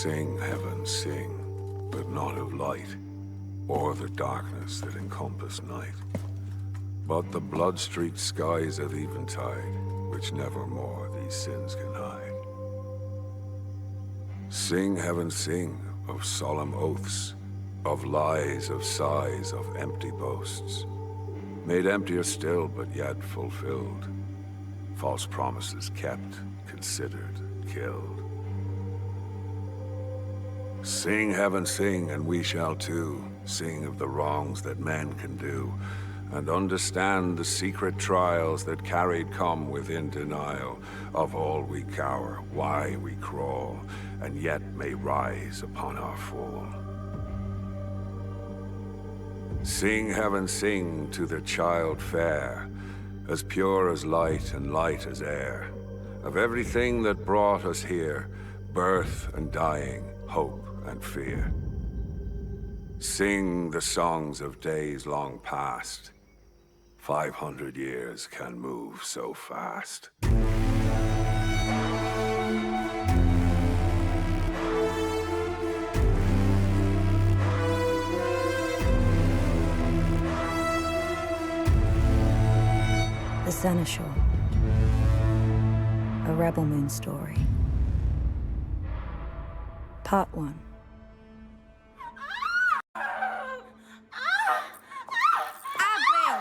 Sing, heaven, sing, but not of light, or the darkness that encompass night, but the blood-streaked skies of eventide, which nevermore these sins can hide. Sing, heaven, sing, of solemn oaths, of lies, of sighs, of empty boasts, made emptier still, but yet fulfilled, false promises kept, considered, killed. Sing, heaven, sing, and we shall too, sing of the wrongs that men can do, and understand the secret trials that carried come within denial of all we cower, why we crawl, and yet may rise upon our fall. Sing, heaven, sing to the child fair, as pure as light and light as air, of everything that brought us here, birth and dying, hope and fear. Sing the songs of days long past. 500 years can move so fast. The Senescal. A Rebel Moon story. Part 1.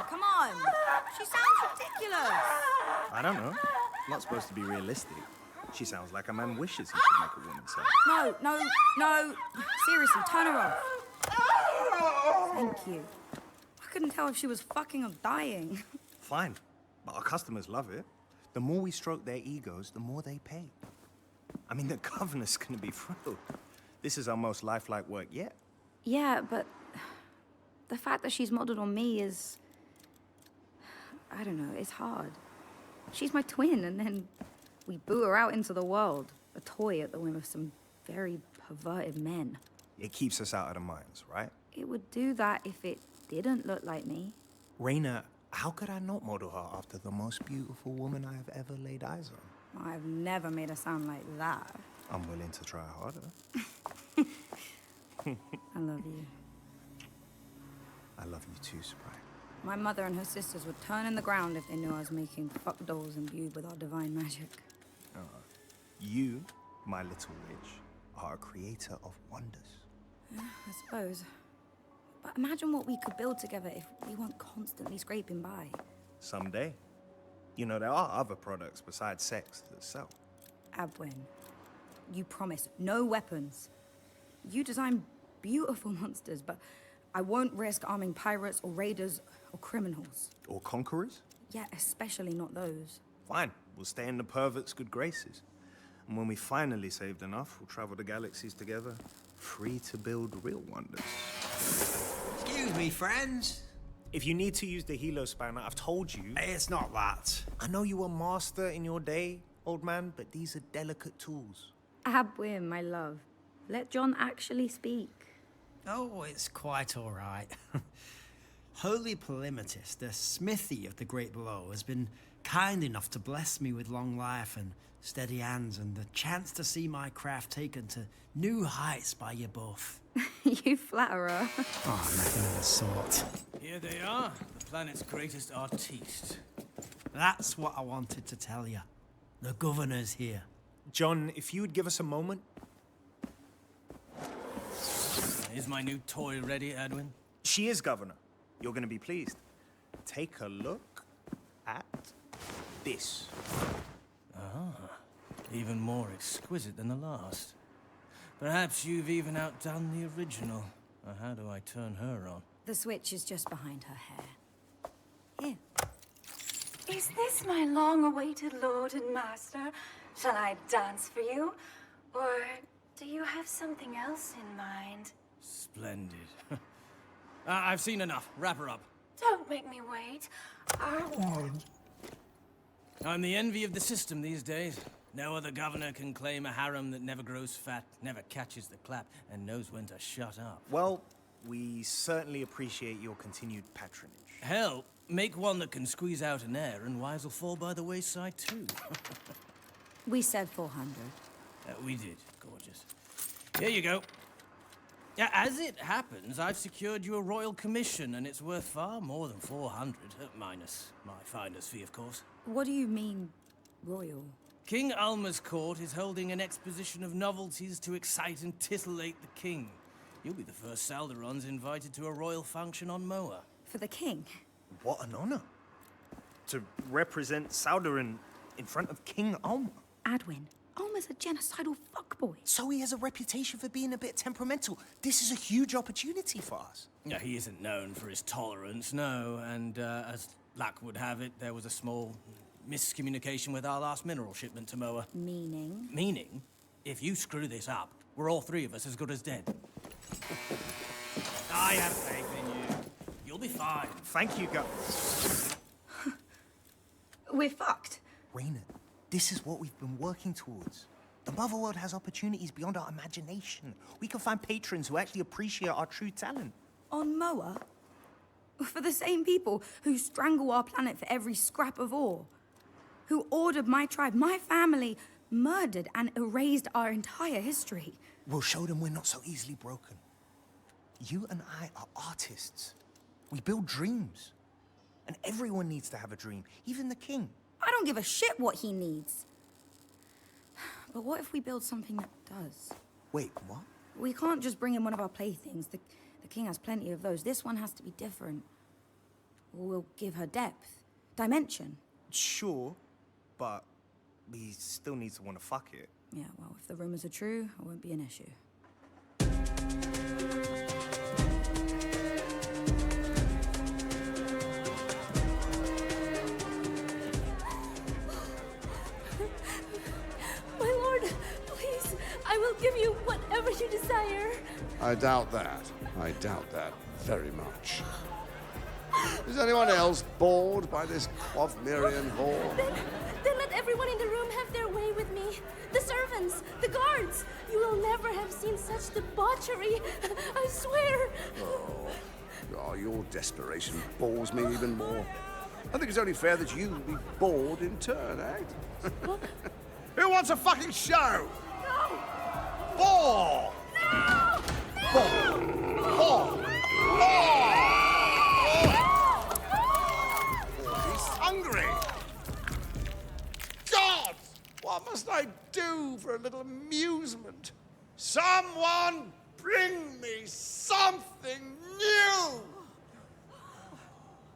Come on! She sounds ridiculous! I don't know. Not supposed to be realistic. She sounds like a man wishes he could make a woman say. No. Seriously, turn her off. Thank you. I couldn't tell if she was fucking or dying. Fine. But our customers love it. The more we stroke their egos, the more they pay. I mean, the governor's gonna be thrilled. This is our most lifelike work yet. Yeah, but the fact that she's modeled on me is... I don't know, it's hard. She's my twin, and then we boo her out into the world, a toy at the whim of some very perverted men. It keeps us out of the mines, right? It would do that if it didn't look like me. Raina, how could I not model her after the most beautiful woman I have ever laid eyes on? I've never made her sound like that. I'm willing to try harder. I love you. I love you too, Sprite. My mother and her sisters would turn in the ground if they knew I was making fuck dolls imbued with our divine magic. You, my little witch, are a creator of wonders. Yeah, I suppose. But imagine what we could build together if we weren't constantly scraping by. Someday. You know, there are other products besides sex that sell. Abwin, you promise no weapons. You design beautiful monsters, but I won't risk arming pirates or raiders or criminals. Or conquerors? Yeah, especially not those. Fine, we'll stay in the pervert's good graces. And when we finally saved enough, we'll travel the galaxies together, free to build real wonders. Excuse me, friends. If you need to use the helo spanner, I've told you. It's not that. I know you were master in your day, old man, but these are delicate tools. Abwin, my love. Let John actually speak. Oh, it's quite all right. Holy Polymatus, the smithy of the Great Below, has been kind enough to bless me with long life and steady hands and the chance to see my craft taken to new heights by you both. You flatterer. Oh, nothing of the sort. Here they are, the planet's greatest artiste. That's what I wanted to tell you. The governor's here. John, if you would give us a moment. Is my new toy ready, Edwin? She is governor. You're going to be pleased. Take a look at this. Even more exquisite than the last. Perhaps you've even outdone the original. Or how do I turn her on? The switch is just behind her hair. Here. Is this my long-awaited lord and master? Shall I dance for you? Or do you have something else in mind? Splendid. I've seen enough. Wrap her up. Don't make me wait. I'm the envy of the system these days. No other governor can claim a harem that never grows fat, never catches the clap, and knows when to shut up. Well, we certainly appreciate your continued patronage. Hell, make one that can squeeze out an heir, and wives will fall by the wayside too. We said 400. We did, gorgeous. Here you go. Yeah, as it happens, I've secured you a royal commission, and it's worth far more than 400, minus my finder's fee, of course. What do you mean, royal? King Ulmer's court is holding an exposition of novelties to excite and titillate the king. You'll be the first Salderons invited to a royal function on Moa. For the king? What an honor. To represent Salderon in front of King Ulmer. Adwin, Ulmer's a genocidal fuckboy. So he has a reputation for being a bit temperamental. This is a huge opportunity for us. Yeah, he isn't known for his tolerance, no, and as luck would have it, there was a small miscommunication with our last mineral shipment to Moa. Meaning? Meaning, if you screw this up, we're all three of us as good as dead. I have faith in you. You'll be fine. Thank you, guys. We're fucked. Raina, this is what we've been working towards. The Motherworld has opportunities beyond our imagination. We can find patrons who actually appreciate our true talent. On Moa? For the same people who strangle our planet for every scrap of ore. Who ordered my tribe, my family, murdered and erased our entire history. We'll show them we're not so easily broken. You and I are artists. We build dreams. And everyone needs to have a dream, even the king. I don't give a shit what he needs. But what if we build something that does? Wait, what? We can't just bring in one of our playthings. The king has plenty of those. This one has to be different. We'll give her depth, dimension. Sure, but we still need to want to fuck it. Yeah, well, if the rumors are true, it won't be an issue. My lord, please, I will give you whatever you desire. I doubt that. I doubt that very much. Is anyone else bored by this Quavmirian hall? Then let everyone in the room have their way with me. The servants, the guards. You will never have seen such debauchery. I swear. Oh, your desperation bores me even more. I think it's only fair that you be bored in turn, eh? Who wants a fucking show? No! Bore! No! Bore! Bore! Bore! He's hungry! God! What must I do for a little amusement? Someone bring me something new!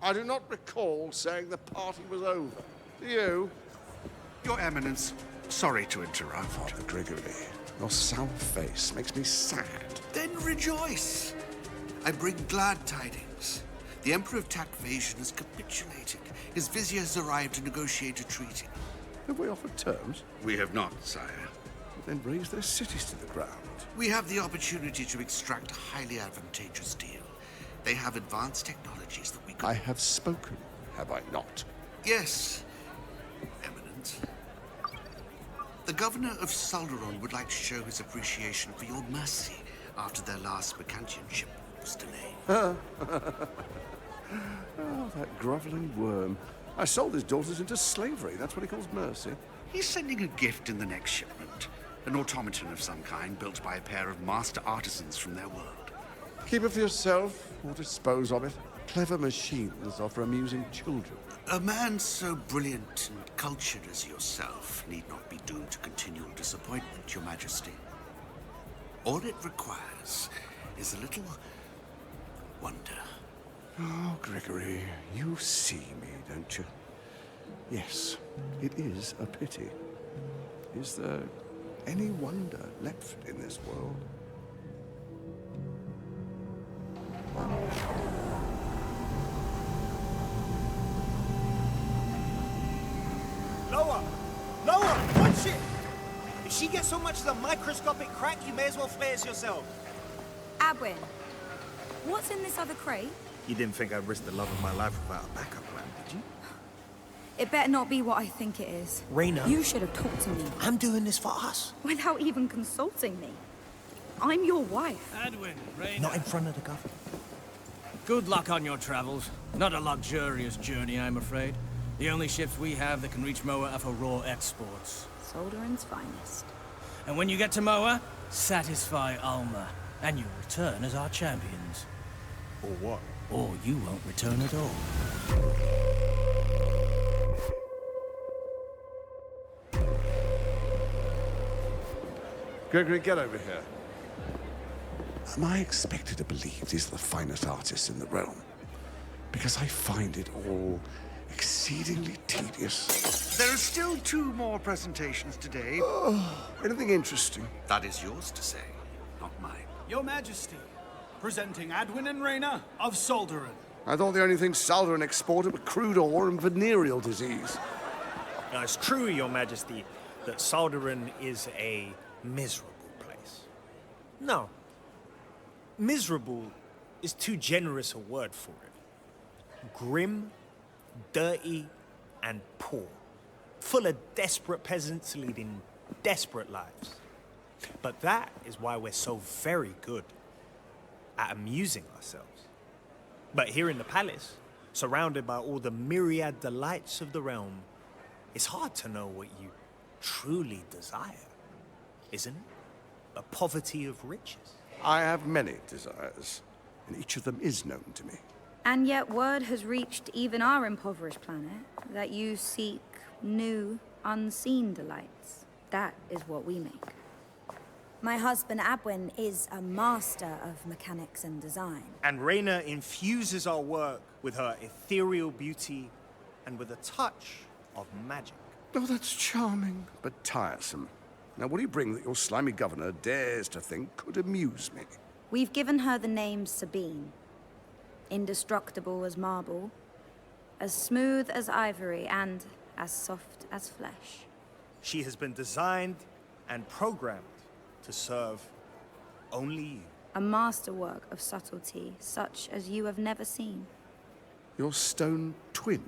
I do not recall saying the party was over. Do you? Your Eminence, sorry to interrupt. Father Gregory, your sour face makes me sad. Then rejoice. I bring glad tidings. The Emperor of Takvasion has capitulated. His vizier has arrived to negotiate a treaty. Have we offered terms? We have not, sire. Then raise their cities to the ground. We have the opportunity to extract a highly advantageous deal. They have advanced technologies that we could... I have spoken, have I not? Yes, Eminence. The governor of Salderon would like to show his appreciation for your mercy after their last mercantionship was delayed. Oh, that groveling worm. I sold his daughters into slavery. That's what he calls mercy. He's sending a gift in the next shipment. An automaton of some kind built by a pair of master artisans from their world. Keep it for yourself or dispose of it. Clever machines are for amusing children. A man so brilliant and cultured as yourself need not be doomed to continual disappointment, Your Majesty. All it requires is a little wonder. Oh, Gregory, you see me, don't you? Yes, it is a pity. Is there any wonder left in this world? Lower! Lower! Watch it! If she gets so much as a microscopic crack, you may as well flares yourself. Adwin, what's in this other crate? You didn't think I'd risk the love of my life without a backup plan, did you? It better not be what I think it is. Raina. You should have talked to me. I'm doing this for us. Without even consulting me. I'm your wife. Adwin, Rey. Not in front of the governor. Good luck on your travels. Not a luxurious journey, I'm afraid. The only ships we have that can reach Moa are for raw exports. Solderon's finest. And when you get to Moa, satisfy Ulmer, and you'll return as our champions. Or what? Or you won't return at all. Gregory, get over here. Am I expected to believe these are the finest artists in the realm? Because I find it all exceedingly tedious. There are still 2 more presentations today. Anything interesting? That is yours to say, not mine. Your Majesty, presenting Adwin and Reyna of Solderan. I thought the only thing Salderan exported were crude ore and venereal disease. Now, it's true, Your Majesty, that Solderan is a miserable place. No. Miserable is too generous a word for it. Grim, dirty, and poor. Full of desperate peasants leading desperate lives. But that is why we're so very good at amusing ourselves. But here in the palace, surrounded by all the myriad delights of the realm, it's hard to know what you truly desire, isn't it? The poverty of riches. I have many desires, and each of them is known to me. And yet word has reached even our impoverished planet that you seek new, unseen delights. That is what we make. My husband, Adwin, is a master of mechanics and design. And Reyna infuses our work with her ethereal beauty and with a touch of magic. Oh, that's charming, but tiresome. Now, what do you bring that your slimy governor dares to think could amuse me? We've given her the name Sabine. Indestructible as marble, as smooth as ivory, and as soft as flesh. She has been designed and programmed to serve only you. A masterwork of subtlety, such as you have never seen. Your stone twin?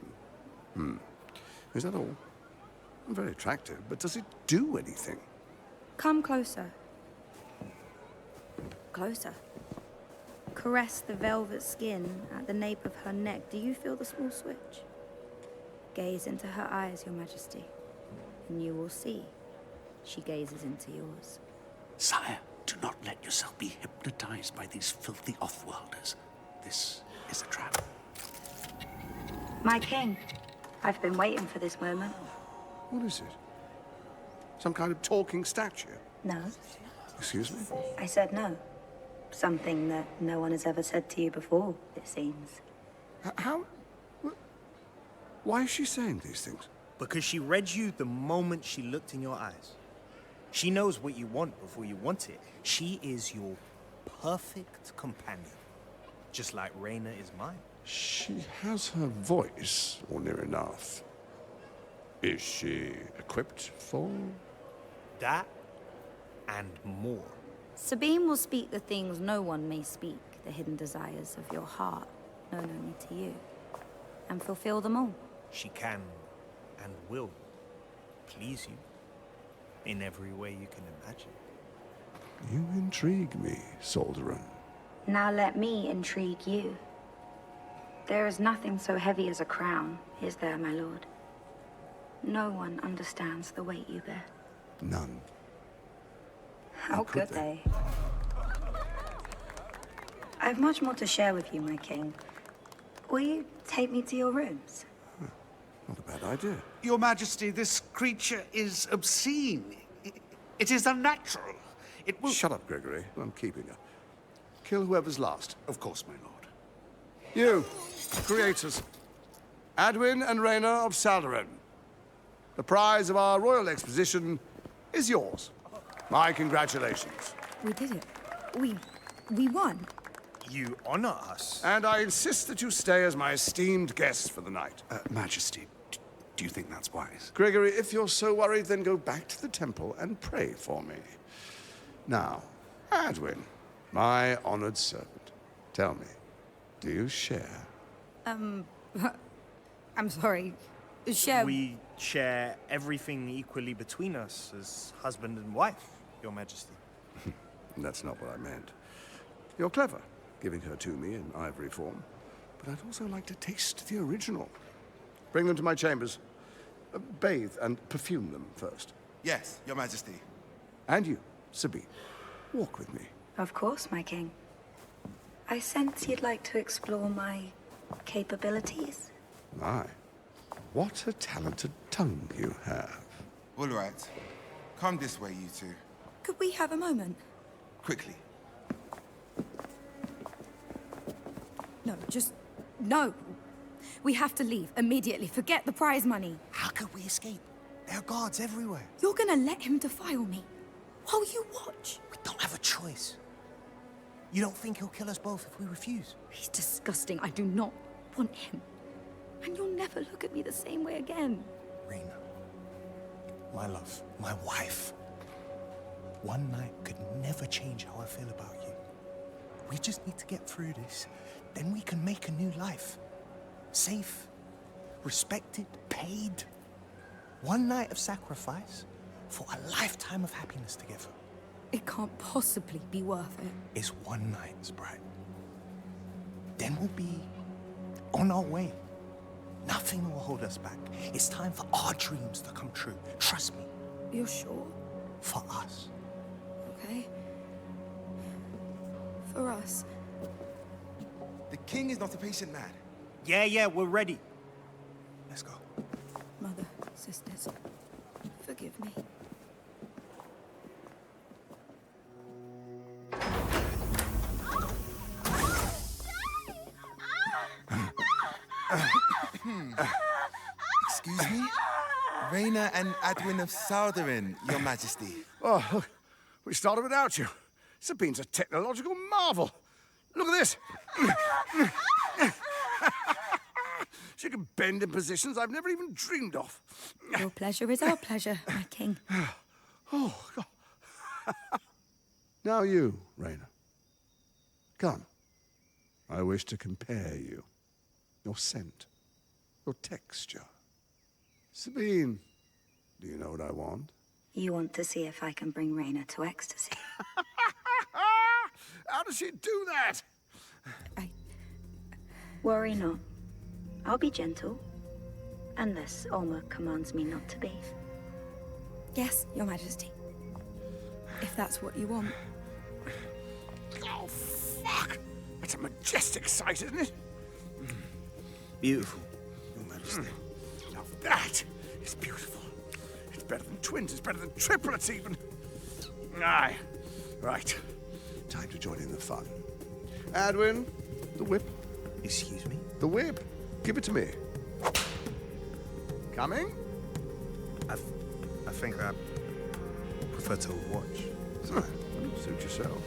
Is that all? Very attractive, but does it do anything? Come closer. Closer. Caress the velvet skin at the nape of her neck. Do you feel the small switch? Gaze into her eyes, Your Majesty, and you will see. She gazes into yours. Sire, do not let yourself be hypnotized by these filthy off-worlders. This is a trap. My king, I've been waiting for this moment. What is it? Some kind of talking statue? No. Excuse me? I said no. Something that no one has ever said to you before, it seems. How? Why is she saying these things? Because she read you the moment she looked in your eyes. She knows what you want before you want it. She is your perfect companion. Just like Reyna is mine. She has her voice, or near enough. Is she equipped for? That and more. Sabine will speak the things no one may speak, the hidden desires of your heart, known only to you, and fulfill them all. She can and will please you in every way you can imagine. You intrigue me, Solderan. Now let me intrigue you. There is nothing so heavy as a crown, is there, my lord? No one understands the weight you bear. None. How could they? I have much more to share with you, my king. Will you take me to your rooms? Not a bad idea. Your Majesty, this creature is obscene. It is unnatural. It will... Shut up, Gregory. I'm keeping her. Kill whoever's last. Of course, my lord. You, creators. Adwin and Reyna of Solderan. The prize of our royal exposition is yours. My congratulations. We did it. We won. You honor us. And I insist that you stay as my esteemed guest for the night. Majesty, do you think that's wise? Gregory, if you're so worried, then go back to the temple and pray for me. Now, Adwin, my honored servant, tell me, do you share? I'm sorry. Share... We share everything equally between us as husband and wife, Your Majesty. That's not what I meant. You're clever, giving her to me in ivory form, but I'd also like to taste the original. Bring them to my chambers. Bathe and perfume them first. Yes, Your Majesty. And you, Sabine, walk with me. Of course, my king. I sense you'd like to explore my capabilities. My, what a talented tongue you have. All right. Come this way, you two. Could we have a moment? Quickly. No, just... no. We have to leave immediately. Forget the prize money. How could we escape? There are guards everywhere. You're gonna let him defile me while you watch? We don't have a choice. You don't think he'll kill us both if we refuse? He's disgusting. I do not want him. And you'll never look at me the same way again. Reyna, my love, my wife. One night could never change how I feel about you. We just need to get through this. Then we can make a new life. Safe, respected, paid. One night of sacrifice for a lifetime of happiness together. It can't possibly be worth it. It's one night, Sprite. Then we'll be on our way. Nothing will hold us back. It's time for our dreams to come true. Trust me. You're sure? For us. Okay. For us. The king is not a patient man. Yeah, we're ready. Let's go. Mother, sisters, forgive me. Excuse me? Reyna and Adwin of Salderin, your majesty. Oh, look, we started without you. Sabine's a technological marvel. Look at this. She can bend in positions I've never even dreamed of. Your pleasure is our pleasure, my king. Oh, God. Now you, Reyna. Come. I wish to compare you. Your scent. Your texture. Sabine, do you know what I want? You want to see if I can bring Reyna to ecstasy? How does she do that? Worry not. I'll be gentle. Unless Ulmer commands me not to be. Yes, Your Majesty. If that's what you want. Oh, fuck! That's a majestic sight, isn't it? Beautiful, Your Majesty. Now that is beautiful. It's better than twins. It's better than triplets, even. Aye. Right. Time to join in the fun. Adwin, the whip. Excuse me? The whip. Give it to me. Coming? I think I prefer to watch. Sorry, suit yourself.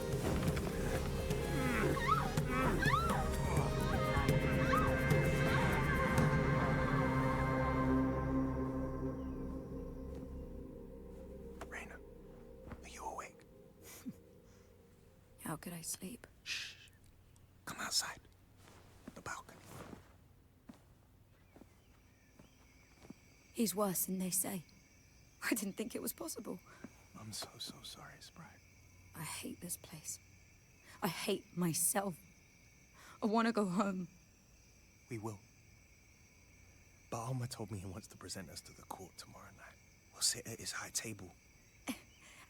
Reyna, are you awake? How could I sleep? Shh. Come outside. The balcony. He's worse than they say. I didn't think it was possible. I'm so sorry, Sprite. I hate this place. I hate myself. I want to go home. We will. But Ulmer told me he wants to present us to the court tomorrow night. We'll sit at his high table.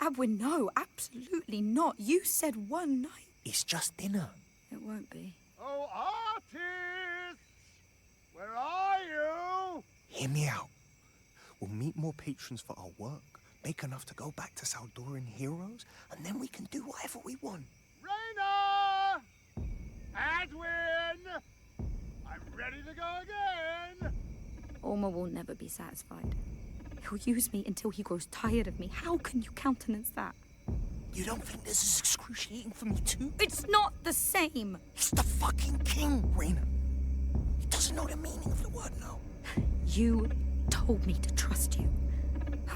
Adwin, no, absolutely not. You said one night. It's just dinner. It won't be. Oh, artists! Where are you? Hear me out. We'll meet more patrons for our work, make enough to go back to Saldoran heroes, and then we can do whatever we want. Reyna! Adwin! I'm ready to go again! Ulmer will never be satisfied. He'll use me until he grows tired of me. How can you countenance that? You don't think this is excruciating for me too? It's not the same! He's the fucking king, Reyna. He doesn't know the meaning of the word no. You told me to trust you.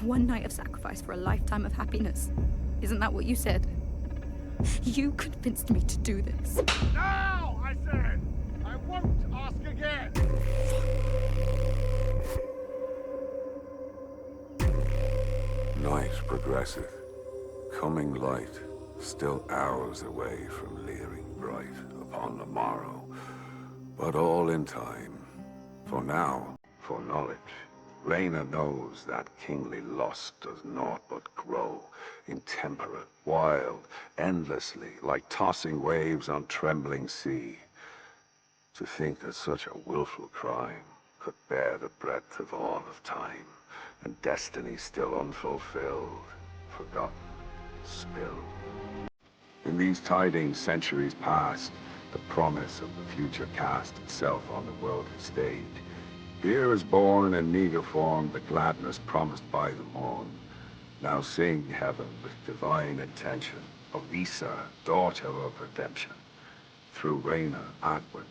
One night of sacrifice for a lifetime of happiness. Isn't that what you said? You convinced me to do this. Now, I said! I won't ask again! Night progresseth, coming light, still hours away from leering bright upon the morrow, but all in time. For now, for knowledge Reyna knows that kingly lust does naught but grow, intemperate, wild, endlessly, like tossing waves on trembling sea. To think that such a willful crime could bear the breadth of all of time, and destiny still unfulfilled, forgotten, spilled. In these tidings centuries past, the promise of the future cast itself on the worldly stage. Here is born in meager form the gladness promised by the morn. Now sing heaven with divine intention of Issa, daughter of redemption. Through Reyna, Adwin,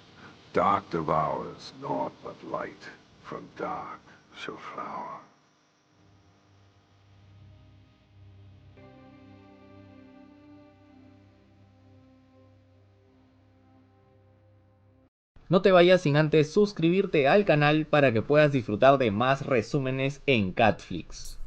dark devours naught but light, from dark shall flower. No te vayas sin antes suscribirte al canal para que puedas disfrutar de más resúmenes en Catflix.